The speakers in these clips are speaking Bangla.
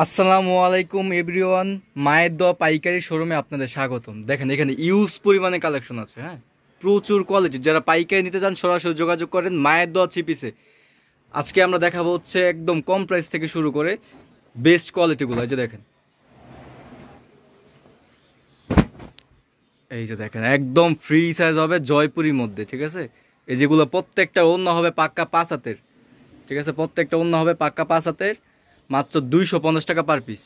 আসসালামু আলাইকুম এভরিওয়ান। মায়ের দোয়া পাইকারি শোরুমে আপনাদের স্বাগতম। দেখেন এখানে ইউজ পরিমাণে কালেকশন আছে, হ্যাঁ, প্রচুর কোয়ালিটি। যারা পাইকারি নিতে চান সরাসরি যোগাযোগ করেন মায়ের দোয়া চিপিসে। আজকে আমরা দেখাবো হচ্ছে একদম কম প্রাইস থেকে শুরু করে বেস্ট কোয়ালিটিগুলো। এই যে দেখেন, এই যে দেখেন একদম ফ্রি সাইজ হবে জয়পুরির মধ্যে, ঠিক আছে। এই যেগুলো প্রত্যেকটা অন্য হবে পাক্কা 5 হাতের, ঠিক আছে। প্রত্যেকটা অন্য হবে পাক্কা 5 হাতের, মাত্র 250 টাকা পার পিস,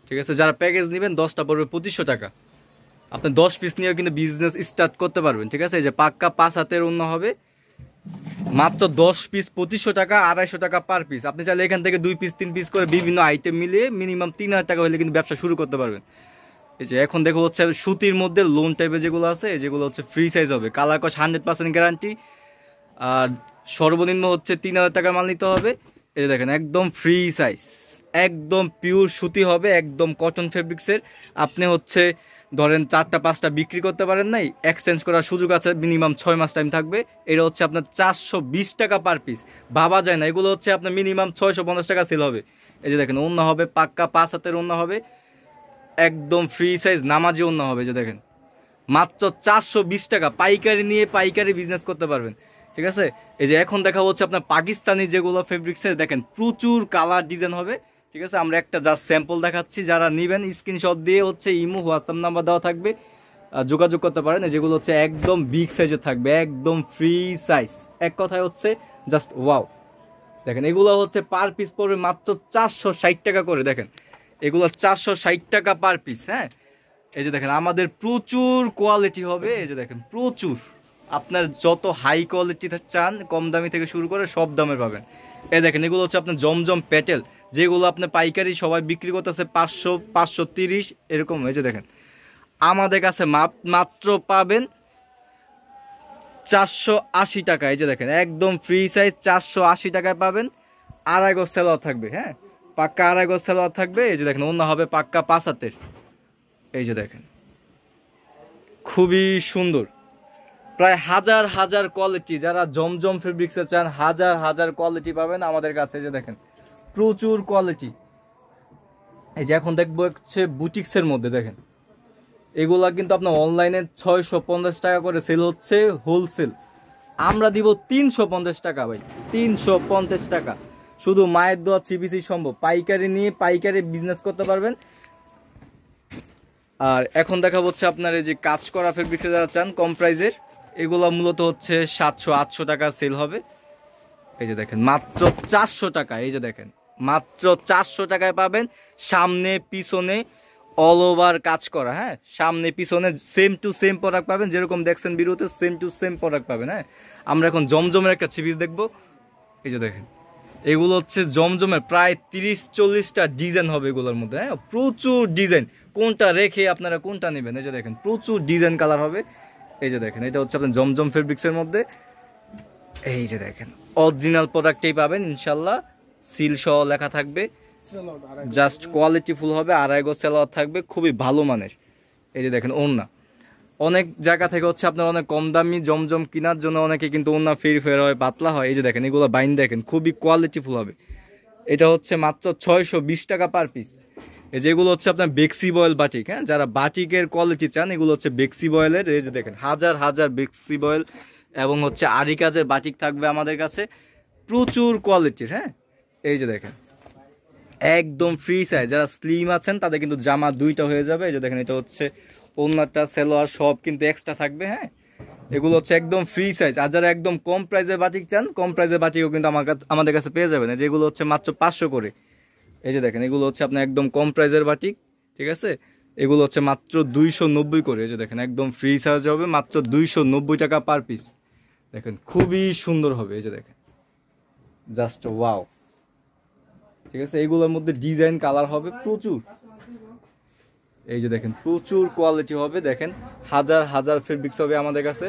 ঠিক আছে। যারা প্যাকেজ নেবেন 10টা পড়বে 2500 টাকা। আপনি 10 পিস নিয়েও কিন্তু বিজনেস স্টার্ট করতে পারবেন, ঠিক আছে। এই যে পাক্কা 5 হাতের অন্য হবে মাত্র 10 পিস 2500 টাকা, 250 টাকা পার পিস। আপনি চাইলে এখান থেকে 2 পিস 3 পিস করে বিভিন্ন আইটেম মিলিয়ে মিনিমাম 3000 টাকা হলে কিন্তু ব্যবসা শুরু করতে পারবেন। এই যে এখন দেখো হচ্ছে সুতির মধ্যে লোন টাইপের যেগুলো আছে, যেগুলো হচ্ছে ফ্রি সাইজ হবে, কালার কস 100% গ্যারান্টি। আর সর্বনিম্ন হচ্ছে 3000 টাকার মাল নিতে হবে। এই যে দেখেন একদম ফ্রি সাইজ, একদম পিওর সুতি হবে, একদম কটন ফেব্রিক্সের। আপনি হচ্ছে ধরেন 4টা 5টা বিক্রি করতে পারেন নাই, এক্সচেঞ্জ করার সুযোগ আছে, মিনিমাম 6 মাস টাইম থাকবে। এটা হচ্ছে আপনার 420 টাকা পার পিস। ভাবা যায় না, এগুলো হচ্ছে আপনার মিনিমাম 650 টাকা সেল হবে। এই যে দেখেন অন্য হবে পাক্কা 5 হাতের অন্য হবে, একদম ফ্রি সাইজ নামাজি অন্য হবে। যে দেখেন মাত্র 420 টাকা, পাইকারি নিয়ে পাইকারি বিজনেস করতে পারবেন, ঠিক আছে। এই যে এখন দেখা হচ্ছে আপনার পাকিস্তানি যেগুলো ফেব্রিক্সের, দেখেন প্রচুর কালার ডিজাইন হবে, ঠিক আছে। আমরা একটা জাস্ট স্যাম্পল দেখাচ্ছি, যারা নেবেন স্ক্রিনশট দিয়ে হচ্ছে ইমো হোয়াটসঅ্যাপ নাম্বার দেওয়া থাকবে, যোগাযোগ করতে পারেন। যেগুলো হচ্ছে একদম বিগ সাইজে থাকবে, একদম ফ্রি সাইজ, এক কথায় হচ্ছে জাস্ট ওয়াও। দেখেন এগুলো হচ্ছে পার পিস পড়বে মাত্র 460 টাকা করে। দেখেন এগুলো 460 টাকা পার পিস, হ্যাঁ। এই যে দেখেন আমাদের প্রচুর কোয়ালিটি হবে। এই যে দেখেন প্রচুর, আপনার যত হাই কোয়ালিটি চান কম দামি থেকে শুরু করে সব দামের পাবেন। এই দেখেন এগুলো হচ্ছে আপনার জমজম প্যাটেল, যেগুলো আপনার পাইকারি সবাই বিক্রি করতেছে 500 530 এরকম। এই যে দেখেন আমাদের কাছে মাত্র পাবেন 480 টাকা। এই যে দেখেন একদম ফ্রি সাইজ 480 টাকায় পাবেন। আড়াই গজ সেলোয়ার থাকবে, হ্যাঁ, পাক্কা আড়াই গজ সেলোয়ার থাকবে। এই যে দেখেন অন্য হবে পাক্কা 5 হাতের। এই যে দেখেন খুবই সুন্দর, প্রায় হাজার হাজার কোয়ালিটি। যারা জমজম ফেব্রিক্সে চান হাজার হাজার কোয়ালিটি পাবেন আমাদের কাছে। যে দেখেন প্রচুর কোয়ালিটি। এই যে এখন দেখবো হচ্ছে বুটিক্সের মধ্যে, দেখেন এগুলা কিন্তু আপনার অনলাইনে 650 টাকা করে সেল হচ্ছে হোলসেল, আমরা দিব 350 টাকা ভাই, 350 টাকা। শুধু মায়ের দোয়া চিবিসি সম্ভব, পাইকারি নিয়ে পাইকারি বিজনেস করতে পারবেন। আর এখন দেখা হচ্ছে আপনার এই যে কাজ করা ফেব্রিক্সে যারা চান কম প্রাইজের, এগুলো মূলত হচ্ছে 700-800 টাকা সেল হবে। এই যে দেখেন মাত্র 400 টাকা। এই যে দেখেন মাত্র 400 টাকায় পাবেন, সামনে পিছনে অল ওভার কাজ করা, হ্যাঁ, সামনে পিছনে সেম টু সেম প্রোডাক্ট পাবেন, যেরকম দেখছেন ভিডিওতে সেম টু সেম প্রোডাক্ট পাবেন, হ্যাঁ। আমরা এখন জমজমের একটা চিবিস দেখবো। এই যে দেখেন এগুলো হচ্ছে জমজমের প্রায় 30-40টা ডিজাইন হবে এগুলোর মধ্যে, হ্যাঁ, প্রচুর ডিজাইন। কোনটা রেখে আপনারা কোনটা নেবেন। এই যে দেখেন প্রচুর ডিজাইন কালার হবে। এই যে দেখেন এটা হচ্ছে আপনার জমজম ফেব্রিক্সের মধ্যে। এই যে দেখেন অরিজিনাল প্রোডাক্টই পাবেন ইনশাল্লাহ, সিল সহ লেখা থাকবে, জাস্ট কোয়ালিটি ফুল হবে, আড়াই গজ সেলোয়ার থাকবে, খুবই ভালো মানের। এই যে দেখেন ওড়না, অনেক জায়গা থেকে হচ্ছে আপনার অনেক কম দামি জমজম কেনার জন্য অনেকে কিন্তু ওড়না ফের হয়, পাতলা হয়। এই যে দেখেন এগুলো বাইন দেখেন খুবই কোয়ালিটি ফুল হবে। এটা হচ্ছে মাত্র 620 টাকা পার পিস। এই যেগুলো হচ্ছে আপনার বেক্সি বয়েল বাটিক, হ্যাঁ, যারা বাটিকের কোয়ালিটি চান এগুলো হচ্ছে বেক্সি বয়েলের। এই যে দেখেন হাজার হাজার বেক্সি বয়েল এবং হচ্ছে আরি কাজের বাটিক থাকবে আমাদের কাছে, প্রচুর কোয়ালিটির, হ্যাঁ। এই যে দেখেন একদম ফ্রি সাইজ, যারা স্লিম আছেন তাদের কিন্তু জামা 2টা হয়ে যাবে। এই যে দেখেন এটা হচ্ছে ওন্নাটা সেলোয়ার সব কিন্তু এক্সট্রা থাকবে, হ্যাঁ। এগুলো হচ্ছে একদম ফ্রি সাইজ। আর যারা একদম কম প্রাইজের বাটিক চান কম প্রাইজের বাটিকও কিন্তু আমাদের কাছে পেয়ে যাবেন। যেগুলো হচ্ছে মাত্র 500 করে। এই যে দেখেন এগুলো হচ্ছে আপনার একদম কম প্রাইজের বাটিক, ঠিক আছে। এগুলো হচ্ছে মাত্র 290 করে। এই যে দেখেন একদম ফ্রি সাইজ হবে, মাত্র 290 টাকা পার পিস। দেখেন খুবই সুন্দর হবে। এই যে দেখেন জাস্ট ওয়াও, ঠিক আছে। এইগুলোর মধ্যে ডিজাইন কালার হবে প্রচুর। এই যে দেখেন প্রচুর কোয়ালিটি হবে, দেখেন হাজার হাজার ফেব্রিক্স হবে আমাদের কাছে।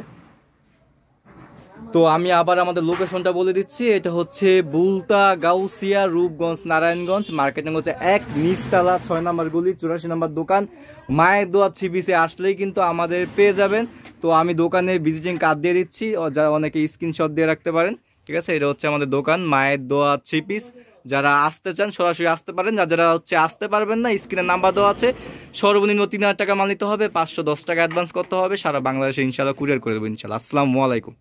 তো আমি আবার আমাদের লোকেশনটা বলে দিচ্ছি, এটা হচ্ছে বুলতা গাউসিয়া রূপগঞ্জ নারায়ণগঞ্জ, মার্কেটিং হচ্ছে 1 নিচতলা 6 নম্বর গলি 84 নম্বর দোকান। মায়ের দোয়া চিবিসে আসলেই কিন্তু আমাদের পেয়ে যাবেন। তো আমি দোকানে ভিজিটিং কার্ড দিয়ে দিচ্ছি, যারা অনেকে স্ক্রিনশট দিয়ে রাখতে পারেন, ঠিক আছে। এটা হচ্ছে আমাদের দোকান মায়ের দোয়া থ্রি পিস, যারা আসতে চান সরাসরি আসতে পারেন, আর যারা হচ্ছে আসতে পারবেন না স্ক্রিনে নাম্বার দেওয়া আছে, সর্বনিম্ন 3000 টাকা মাল নিতে হবে, 510 টাকা অ্যাডভান্স করতে হবে, সারা বাংলাদেশে ইনশাল্লাহ কুরিয়ার করে দেবো ইনশাল্লাহ। আসসালামু আলাইকুম।